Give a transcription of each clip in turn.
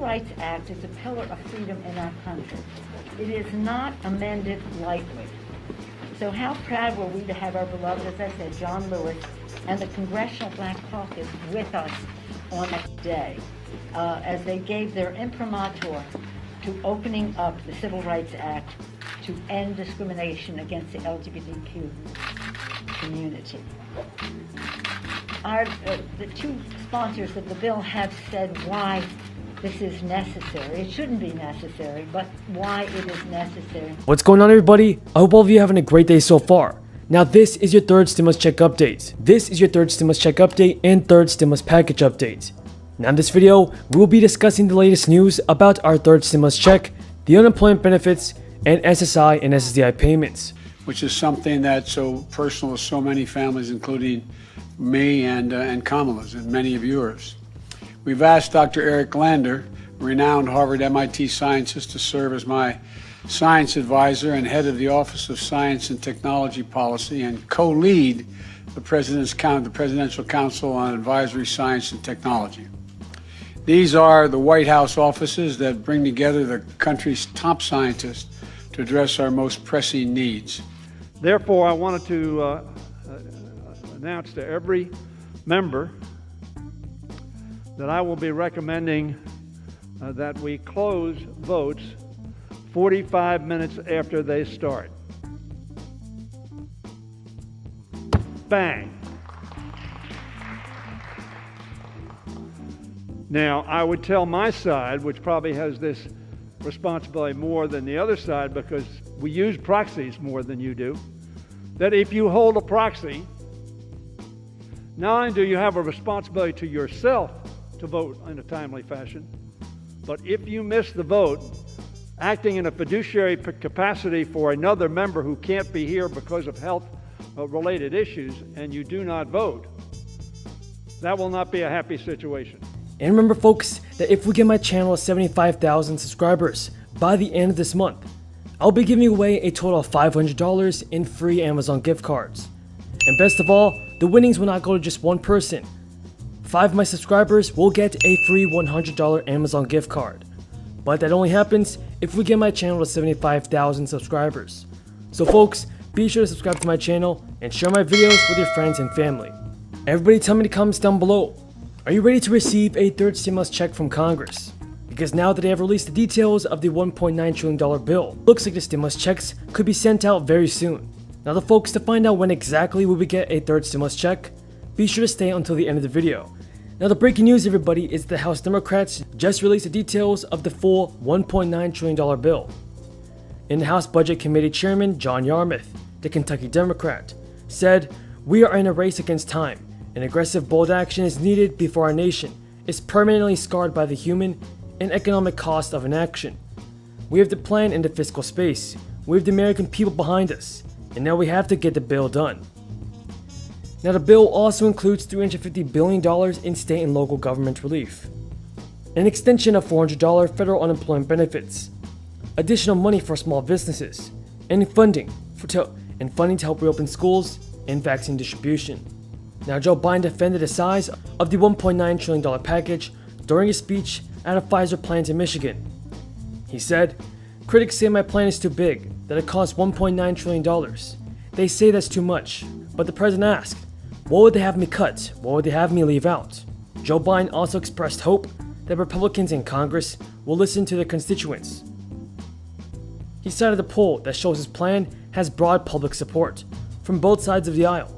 Rights Act is a pillar of freedom in our country. It is not amended lightly. So how proud were we to have our beloved, as I said, John Lewis and the Congressional Black Caucus with us on that day as they gave their imprimatur to opening up the Civil Rights Act to end discrimination against the LGBTQ community. The two sponsors of the bill have said why this is necessary. It shouldn't be necessary, but why it is necessary. What's going on, everybody? I hope all of you are having a great day so far. Now, this is your third stimulus check update. This is your third stimulus check update and third stimulus package update. Now, in this video, we will be discussing the latest news about our third stimulus check, the unemployment benefits, and SSI and SSDI payments. Which is something that's so personal to so many families, including me and Kamala's and many of yours. We've asked Dr. Eric Lander, a renowned Harvard MIT scientist, to serve as my science advisor and head of the Office of Science and Technology Policy and co-lead the Presidential Council on Advisory Science and Technology. These are the White House offices that bring together the country's top scientists to address our most pressing needs. Therefore, I wanted to announce to every member that I will be recommending that we close votes 45 minutes after they start. Bang. Now, I would tell my side, which probably has this responsibility more than the other side because we use proxies more than you do, that if you hold a proxy, not only do you have a responsibility to yourself to vote in a timely fashion, but if you miss the vote, acting in a fiduciary capacity for another member who can't be here because of health-related issues, and you do not vote, that will not be a happy situation. And remember, folks, that if we get my channel to 75,000 subscribers by the end of this month, I'll be giving away a total of $500 in free Amazon gift cards. And best of all, the winnings will not go to just one person. 5 of my subscribers will get a free $100 Amazon gift card. But that only happens if we get my channel to 75,000 subscribers. So folks, be sure to subscribe to my channel and share my videos with your friends and family. Everybody tell me in the comments down below, are you ready to receive a third stimulus check from Congress? Because now that they have released the details of the $1.9 trillion bill, looks like the stimulus checks could be sent out very soon. Now the folks, to find out when exactly will we get a third stimulus check, be sure to stay until the end of the video. Now the breaking news, everybody, is the House Democrats just released the details of the full $1.9 trillion bill. In the House Budget Committee Chairman John Yarmuth, the Kentucky Democrat, said, "We are in a race against time, and aggressive, bold action is needed before our nation is permanently scarred by the human and economic cost of inaction. We have the plan and the fiscal space, we have the American people behind us, and now we have to get the bill done." Now the bill also includes $350 billion in state and local government relief, an extension of $400 federal unemployment benefits, additional money for small businesses, and funding to help reopen schools and vaccine distribution. Now Joe Biden defended the size of the $1.9 trillion package during a speech at a Pfizer plant in Michigan. He said, "Critics say my plan is too big, that it costs $1.9 trillion. They say that's too much, but the president asked, what would they have me cut? What would they have me leave out?" Joe Biden also expressed hope that Republicans in Congress will listen to their constituents. He cited a poll that shows his plan has broad public support from both sides of the aisle.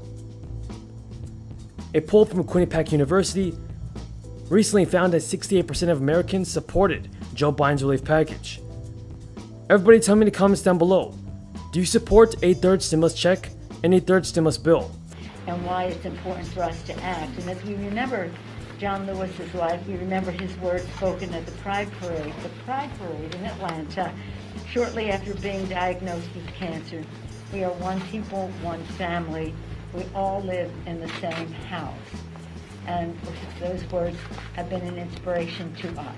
A poll from Quinnipiac University recently found that 68% of Americans supported Joe Biden's relief package. Everybody tell me in the comments down below, do you support a third stimulus check and a third stimulus bill? And why it's important for us to act. And as we remember John Lewis's life, we remember his words spoken at the Pride Parade in Atlanta, shortly after being diagnosed with cancer. "We are one people, one family. We all live in the same house." And those words have been an inspiration to us.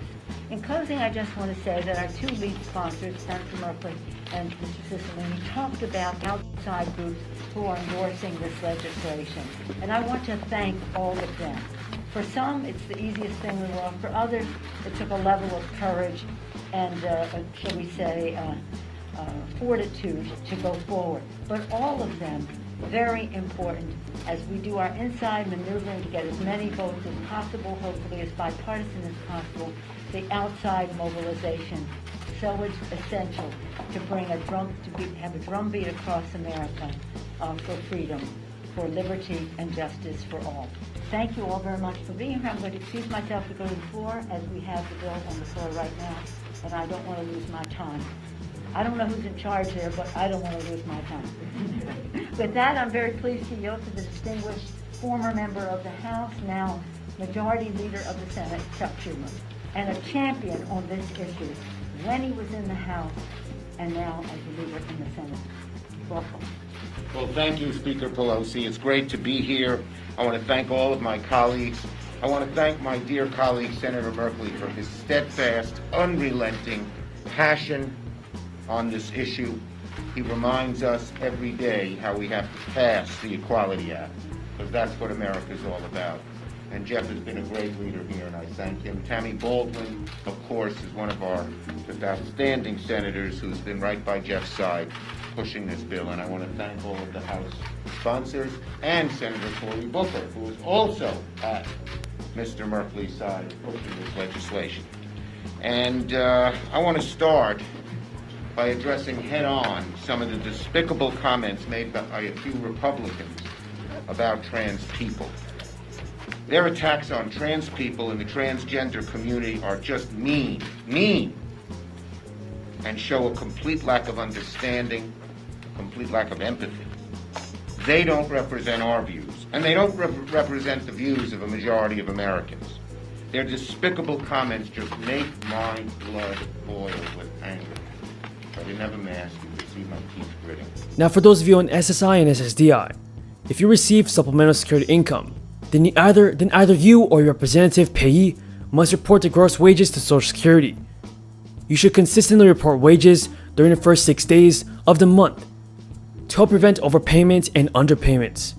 In closing, I just want to say that our two lead sponsors, Senator Merkley and Mr. Cicilline, talked about outside groups who are endorsing this legislation. And I want to thank all of them. For some, it's the easiest thing in the world. For others, it took a level of courage and, shall we say, fortitude to go forward. But all of them, very important as we do our inside maneuvering to get as many votes as possible, hopefully as bipartisan as possible, the outside mobilization. So it's essential to bring have a drumbeat across America for freedom, for liberty and justice for all. Thank you all very much for being here. I'm going to excuse myself to go to the floor as we have the bill on the floor right now, and I don't want to lose my time. I don't know who's in charge there, but I don't want to lose my time. With that, I'm very pleased to yield to the distinguished former member of the House, now Majority Leader of the Senate, Chuck Schumer, and a champion on this issue when he was in the House and now as a leader in the Senate. Welcome. Well, thank you, Speaker Pelosi. It's great to be here. I want to thank all of my colleagues. I want to thank my dear colleague, Senator Merkley, for his steadfast, unrelenting passion on this issue. He reminds us every day how we have to pass the Equality Act, because that's what America's all about. And Jeff has been a great leader here, and I thank him. Tammy Baldwin, of course, is one of our just outstanding senators who's been right by Jeff's side pushing this bill. And I want to thank all of the House sponsors and Senator Cory Booker, who is also at Mr. Merkley's side pushing this legislation. And I want to start by addressing head-on some of the despicable comments made by a few Republicans about trans people. Their attacks on trans people and the transgender community are just mean, and show a complete lack of understanding, a complete lack of empathy. They don't represent our views, and they don't represent the views of a majority of Americans. Their despicable comments just make my blood boil with anger. If I didn't have a mask, you could see my teeth gritting. Now, for those of you on SSI and SSDI, if you receive supplemental security income, then either you or your representative payee must report the gross wages to Social Security. You should consistently report wages during the first 6 days of the month to help prevent overpayments and underpayments,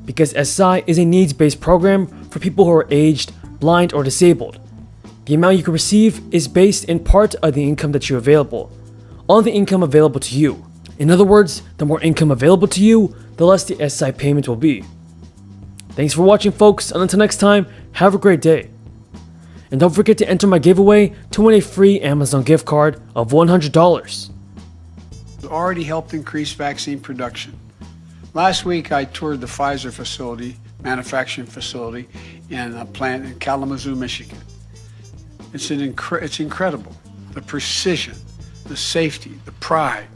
because SSI is a needs-based program for people who are aged, blind, or disabled. The amount you can receive is based in part on the income that you have available, on the income available to you. In other words, the more income available to you, the less the SSI payment will be. Thanks for watching, folks, and until next time, have a great day. And don't forget to enter my giveaway to win a free Amazon gift card of $100. Already helped increase vaccine production. Last week, I toured the Pfizer facility, manufacturing facility, in a plant in Kalamazoo, Michigan. It's incredible. The precision, the safety, the pride,